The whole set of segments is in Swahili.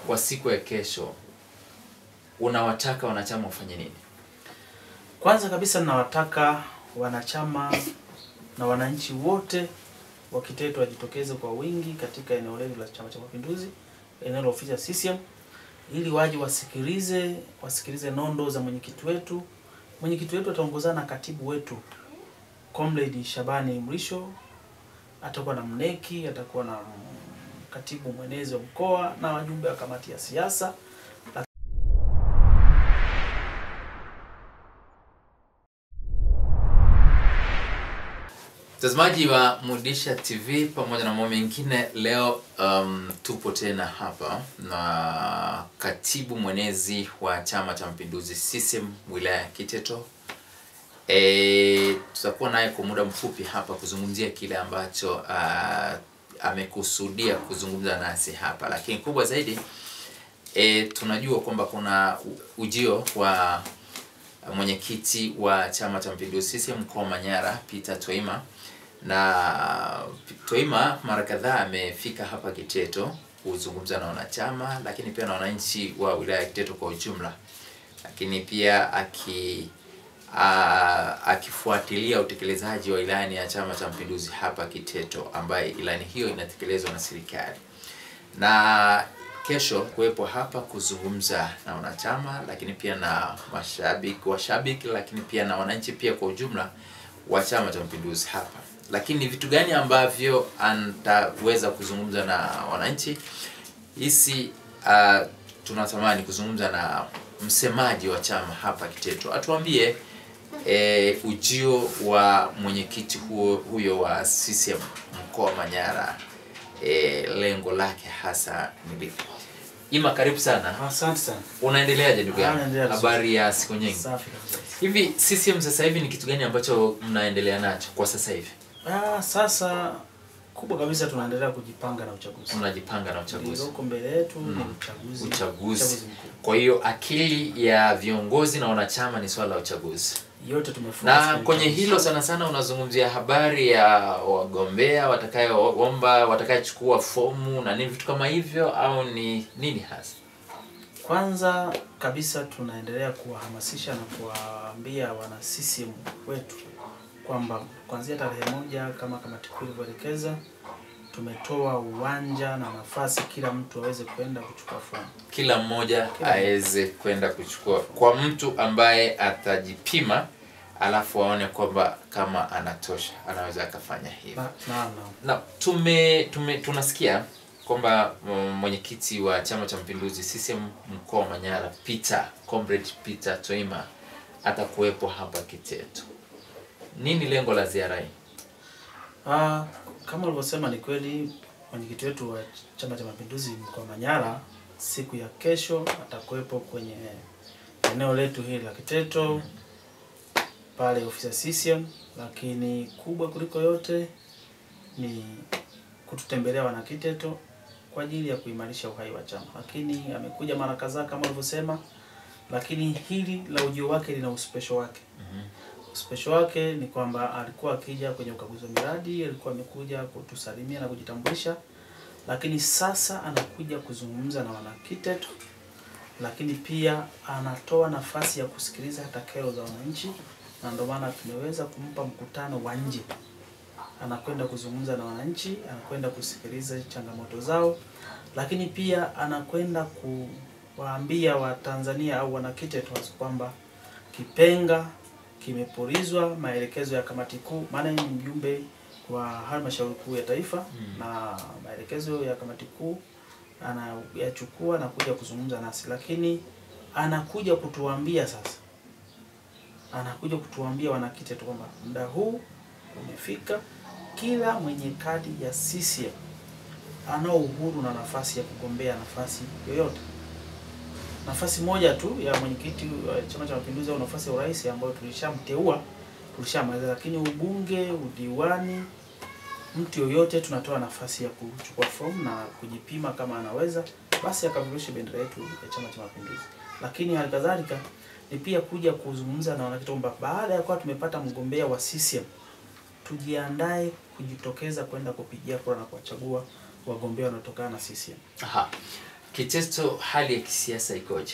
kwa siku ya kesho unawataka wanachama wafanye nini? Kwanza kabisa ninawataka wanachama na wananchi wote wa Kiteto wajitokeze kwa wingi katika eneo letu la Chama cha Mapinduzi, eneo la ofisi ya CCM, ili waje wasikilize nondo za mwenyekiti wetu. Mwenyekiti wetu ataongozana na katibu wetu Comrade Shabani Mrisho, atakuwa na mneki, atakuwa na katibu mwenezi wa mkoa na wajumbe wa kamati ya siasa. Mtazamaji wa Mudisha TV pamoja na mambo mengine, leo tupo tena hapa na katibu mwenezi wa Chama cha Mapinduzi CCM wilaya ya Kiteto. Tutakuwa naye kwa muda mfupi hapa kuzungumzia kile ambacho amekusudia kuzungumza nasi hapa, lakini kubwa zaidi tunajua kwamba kuna ujio wa mwenyekiti wa Chama cha Mapinduzi CCM mkoa wa Manyara, Peter Twaima, na Twaima mara kadhaa amefika hapa Kiteto kuzungumza na wanachama, lakini pia na wananchi wa wilaya ya Kiteto kwa ujumla, lakini pia akifuatilia utekelezaji wa ilani ya Chama cha Mapinduzi hapa Kiteto, ambaye ilani hiyo inatekelezwa na serikali. Na kesho kuwepo hapa kuzungumza na wanachama, lakini pia na washabiki, lakini pia na wananchi pia kwa ujumla wa Chama cha Mapinduzi hapa. Lakini vitu gani ambavyo ataweza kuzungumza na wananchi? Hisi tunatamani kuzungumza na msemaji wa chama hapa Kiteto. Atuambie ujio wa mwenyekiti huyo wa CCM mkoa wa Manyara, lengo lake hasa ni lipi? Ima, karibu sana. Asante sana. Unaendeleaje ndugu yangu? Habari ya siku nyingi? Safi kabisa. Hivi CCM sasa hivi ni kitu gani ambacho mnaendelea nacho kwa sasa hivi? Sasa kubwa kabisa tunaendelea kujipanga na uchaguzi. Unajipanga na uchaguzi. Ndio mbele yetu ni uchaguzi. Kwa hiyo akili ya viongozi na wanachama ni swala la uchaguzi. Yote tumefunga. Na kwenye hilo sana sana unazungumzia habari ya wagombea watakayoomba, watakayochukua fomu na nini, vitu kama hivyo, au ni nini hasa? Kwanza kabisa tunaendelea kuwahamasisha na kuwaambia wana CCM wetu kwamba kuanzia tarehe 1 kama kamati kuu ilivyoelekeza, tumetoa uwanja na nafasi kila mtu aweze kwenda kuchukua fomu. Kila mmoja aweze kwenda kuchukua, kwa mtu ambaye atajipima alafu aone kwamba kama anatosha anaweza akafanya hivyo. Na tunasikia kwamba mwenyekiti wa Chama cha Mapinduzi CCM mkoa wa Manyara, Comrade Peter Twaima, atakuwepo hapa Kiteto. Nini lengo la ziara hii? Kama ulivyosema ni kweli, mwenyekiti wetu wa Chama cha Mapinduzi mkoa wa Manyara siku ya kesho atakuwepo kwenye eneo letu hili la Kiteto pale ofisi ya CCM, lakini kubwa kuliko yote ni kututembelea wana Kiteto kwa ajili ya kuimarisha uhai wa chama. Lakini amekuja mara kadhaa kama ulivyosema, lakini hili la ujio wake lina uspesho wake. Uspesho wake ni kwamba alikuwa akija kwenye ukaguzi wa miradi, alikuwa amekuja kutusalimia na kujitambulisha, lakini sasa anakuja kuzungumza na wana Kiteto, lakini pia anatoa nafasi ya kusikiliza hata kero za wananchi, na ndio maana tumeweza kumpa mkutano wa nje. Anakwenda kuzungumza na wananchi, anakwenda kusikiliza changamoto zao, lakini pia anakwenda kuwaambia Watanzania au wana Kiteto kwamba Kipenga kimepulizwa maelekezo ya kamati kuu, maana ni mjumbe wa halmashauri kuu ya taifa, na maelekezo ya kamati kuu anayachukua na kuja kuzungumza nasi, lakini anakuja kutuambia sasa, anakuja kutuambia wana Kiteto kwamba muda huu umefika, kila mwenye kadi ya CCM ana uhuru na nafasi ya kugombea nafasi yoyote. Nafasi moja tu ya mwenyekiti wa Chama cha Mapinduzi au nafasi ya urais ambayo tulishamteua, tulishamaliza, lakini ubunge, udiwani, mtu yoyote tunatoa nafasi ya kuchukua fomu na kujipima kama anaweza, basi akapeperusha bendera yetu ya Chama cha Mapinduzi. Lakini halikadhalika ni pia kuja kuzungumza na wanakitomba, baada ya kuwa tumepata mgombea wa CCM, tujiandae kujitokeza kwenda kupigia kura na kuwachagua wagombea wanaotokana na CCM. Kiteto, hali ya kisiasa ikoje?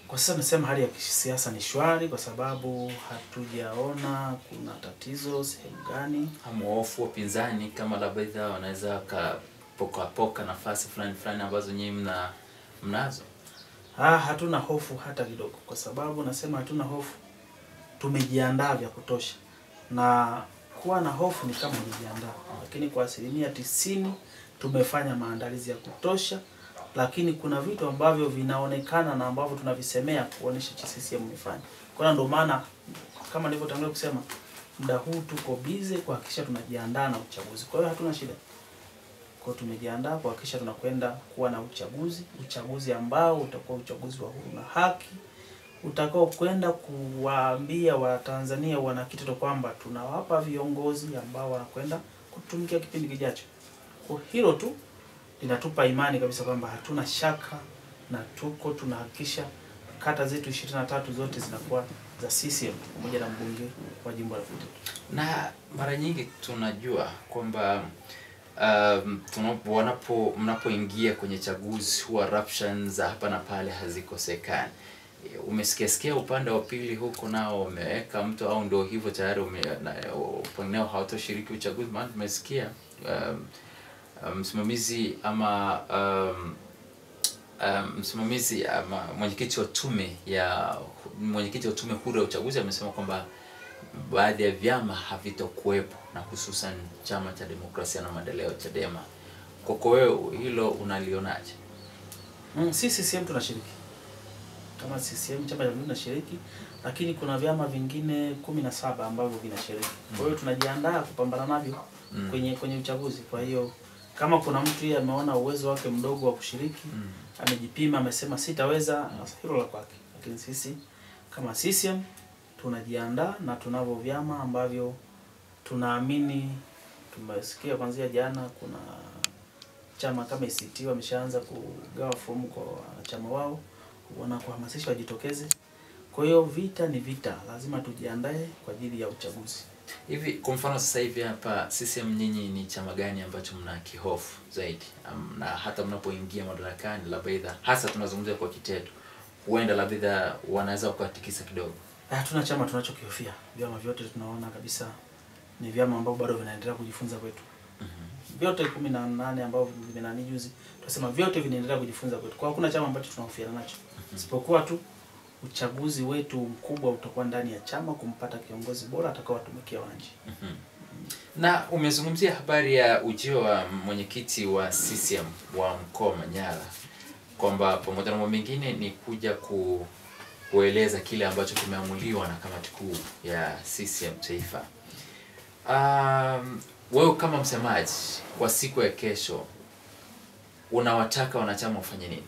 Kwa sasa nasema hali ya kisiasa ni shwari, kwa sababu hatujaona kuna tatizo sehemu gani. Hamuofu wapinzani kama labda wanaweza poka nafasi fulani ambazo nyinyi mnazo? Hatuna hofu hata kidogo, kwa sababu nasema hatuna hofu. Tumejiandaa vya kutosha. Na kuwa na hofu ni kama kujiandaa, lakini kwa 90% tumefanya maandalizi ya kutosha. Lakini kuna vitu ambavyo vinaonekana na ambavyo tunavisemea kuonesha CCM imefanya. Kwa ndio maana kama nilivyotangulia kusema, muda huu tuko busy kuhakikisha tunajiandaa na uchaguzi. Kwa hiyo hatuna shida. Kwa hiyo tumejiandaa kuhakikisha tunakwenda kuwa na uchaguzi ambao utakuwa uchaguzi wa huru na haki, utakao kwenda kuwaambia Watanzania wana Kiteto kwamba tunawapa viongozi ambao wanakwenda kutumikia kipindi kijacho. Kwa hilo tu linatupa imani kabisa kwamba hatuna shaka, na tunahakikisha kata zetu 23 zote zinakuwa za CCM pamoja na mbunge wa jimbo la Kiteto. Na mara nyingi tunajua kwamba mnapoingia kwenye chaguzi huwa raptions za hapa na pale hazikosekani. Umesikia upande wa pili huko nao wameweka mtu, au ndio hivyo tayari upande hawatoshiriki uchaguzi? Maana tumesikia msimamizi ama mwenyekiti wa tume huru ya uchaguzi amesema kwamba baadhi ya vyama havitokuwepo, na hususan chama cha demokrasia na maendeleo Chadema. Kwa wewe hilo unalionaje? Sisi CCM tunashiriki. Kama CCM chama cha tunashiriki, lakini kuna vyama vingine 17 ambavyo vinashiriki. Kwa hiyo tunajiandaa kupambana navyo kwenye uchaguzi. Kwa hiyo kama kuna mtu yeye ameona uwezo wake mdogo wa kushiriki, amejipima, amesema sitaweza, hilo la kwake. Lakini sisi kama CCM tunajiandaa na tunavyo vyama ambavyo tunaamini. Tumesikia kuanzia jana kuna chama kama ACT wameshaanza kugawa fomu kwa wanachama wao, wanakuhamasisha wajitokeze. Kwa hiyo vita ni vita, lazima tujiandae kwa ajili ya uchaguzi. Hivi kwa mfano sasa hivi hapa CCM, nyinyi ni chama gani ambacho mna kihofu zaidi? Na hata mnapoingia madarakani labda, hasa tunazungumzia kwa Kiteto, huenda labda wanaweza kuatikisa kidogo? Hatuna chama tunachokihofia. Vyama vyote tunaona kabisa ni vyama ambao bado vinaendelea kujifunza kwetu. Vyote 18 ambao vimenani juzi, tunasema vyote vinaendelea kujifunza kwetu. Kwa hakuna chama ambacho tunahofiana nacho. Isipokuwa tu uchaguzi wetu mkubwa utakuwa ndani ya chama kumpata kiongozi bora atakayewatumikia wananchi. Na umezungumzia habari ya ujio wa mwenyekiti wa CCM wa mkoa Manyara, kwamba pamoja na mambo mengine ni kuja kueleza kile ambacho kimeamuliwa na kamati kuu ya CCM taifa. Wewe kama msemaji kwa siku ya kesho, unawataka wanachama wafanye nini?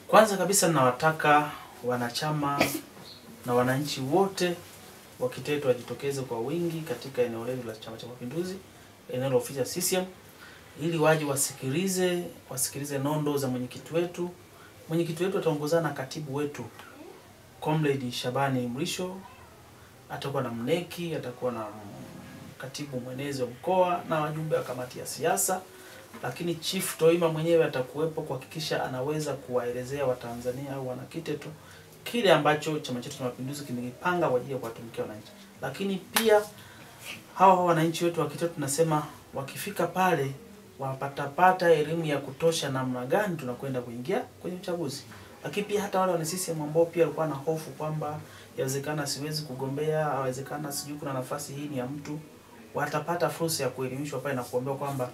Kwanza kabisa ninawataka wanachama na wananchi wote wa Kiteto wajitokeze kwa wingi katika eneo letu la Chama cha Mapinduzi, eneo la ofisi ya CCM, ili waje wasikilize nondo za mwenyekiti wetu. Mwenyekiti wetu ataongozana na katibu wetu Comrade Shabani Mrisho, atakuwa na mneki, atakuwa na katibu mwenezi wa mkoa na wajumbe wa kamati ya siasa, lakini Chief Toima mwenyewe atakuwepo kuhakikisha anaweza kuwaelezea Watanzania au wana Kiteto kile ambacho chama chetu cha Mapinduzi kimejipanga kwa ajili ya kuwatumikia wananchi. Lakini pia hawa wananchi wetu wa Kiteto tunasema wakifika pale wapata elimu ya kutosha namna gani tunakwenda kuingia kwenye uchaguzi. Lakini pia hata wale wana CCM ambao pia walikuwa na hofu kwamba yawezekana siwezi kugombea, yawezekana sijui kuna nafasi hii ni ya mtu, watapata fursa ya kuelimishwa pale na kuambiwa kwamba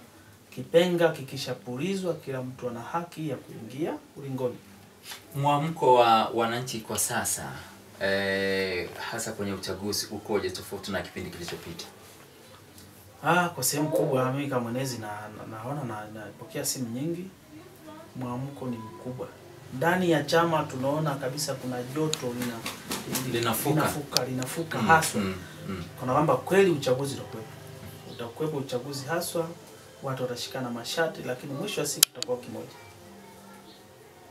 kipenga kikishapulizwa kila mtu ana haki ya kuingia ulingoni. Mwamko wa wananchi kwa sasa hasa kwenye uchaguzi ukoje tofauti na kipindi kilichopita? Kwa sehemu kubwa mimi kama mwenezi naona napokea simu nyingi, mwamko ni mkubwa. Ndani ya chama tunaona kabisa kuna joto linafuka haswa. Kuna kwamba kweli uchaguzi utakuwepo uchaguzi haswa, watu watashikana mashati, lakini mwisho wa siku tutakuwa kimoja.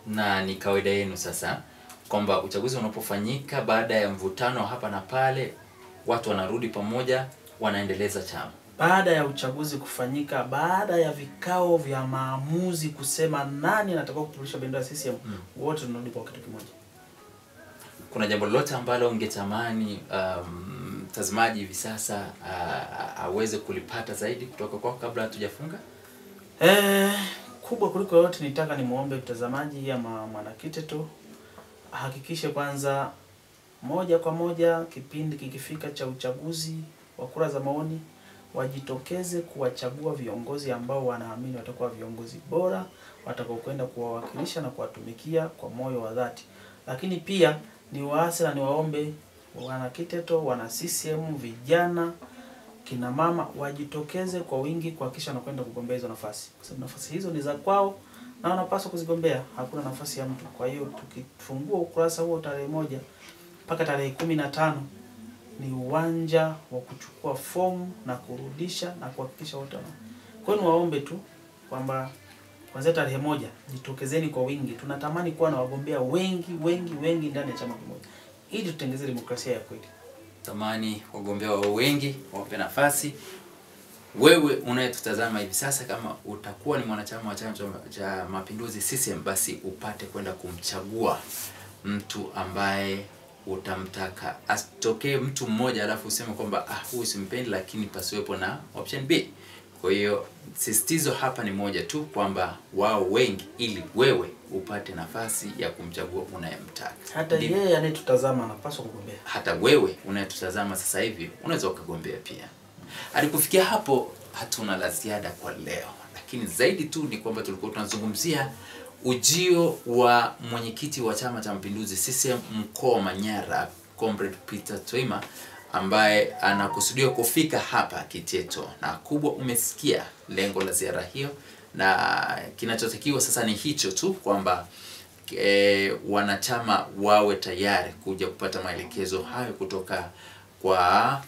Na ni kawaida yenu sasa kwamba uchaguzi unapofanyika baada ya mvutano hapa na pale, watu wanarudi pamoja, wanaendeleza chama? baada ya uchaguzi kufanyika, baada ya vikao vya maamuzi kusema nani anataka kupeperusha bendera ya CCM, wote tunarudi kwa kitu kimoja. Kuna jambo lolote ambalo ungetamani mtazamaji hivi sasa aweze kulipata zaidi kutoka kwako kabla hatujafunga? Kubwa kuliko yote nitaka nimuombe mtazamaji ama mwana Kiteto hakikishe kwanza, moja kwa moja kipindi kikifika cha uchaguzi wa kura za maoni, wajitokeze kuwachagua viongozi ambao wanaamini watakuwa viongozi bora, watakao kwenda kuwawakilisha na kuwatumikia kwa moyo wa dhati. Lakini pia ni waase na niwaombe wana Kiteto, wana CCM, vijana, kina mama wajitokeze kwa wingi kuhakikisha wanakwenda kugombea hizo nafasi. Kwa sababu nafasi hizo ni za kwao na wanapaswa kuzigombea, hakuna nafasi ya mtu. Kwa hiyo tukifungua ukurasa huo tarehe 1 mpaka tarehe 15 ni uwanja wa kuchukua fomu na kurudisha na kuhakikisha wote. Kwa hiyo waombe tu kwamba kuanzia tarehe 1 jitokezeni kwa wingi. Tunatamani kuwa na wagombea wengi ndani ya chama kimoja ili tutengeze demokrasia ya kweli. Tamani wagombea wengi wape nafasi. Wewe unayetutazama hivi sasa, kama utakuwa ni mwanachama wa Chama cha Mapinduzi CCM, basi upate kwenda kumchagua mtu ambaye utamtaka. Asitokee mtu mmoja alafu useme kwamba huyu simpendi, lakini pasiwepo na option B. Kwa hiyo sisitizo hapa ni moja tu, kwamba wao wengi ili wewe upate nafasi ya kumchagua unayemtaka. Hata yeye anayetutazama anapaswa kugombea. Hata wewe unayetutazama sasa hivi unaweza ukagombea pia. Alikufikia hapo, hatuna la ziada kwa leo. Lakini zaidi tu ni kwamba tulikuwa tunazungumzia ujio wa mwenyekiti wa Chama cha Mapinduzi CCM mkoa wa Manyara, Comrade Peter Twima, ambaye anakusudia kufika hapa Kiteto. Na kubwa umesikia lengo la ziara hiyo, na kinachotakiwa sasa ni hicho tu, kwamba wanachama wawe tayari kuja kupata maelekezo hayo kutoka kwa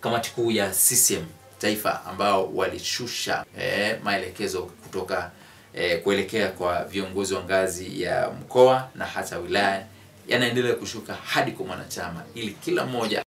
kamati kuu ya CCM taifa, ambao walishusha maelekezo kutoka kuelekea kwa viongozi wa ngazi ya mkoa na hata wilaya, yanaendelea kushuka hadi kwa mwanachama, ili kila mmoja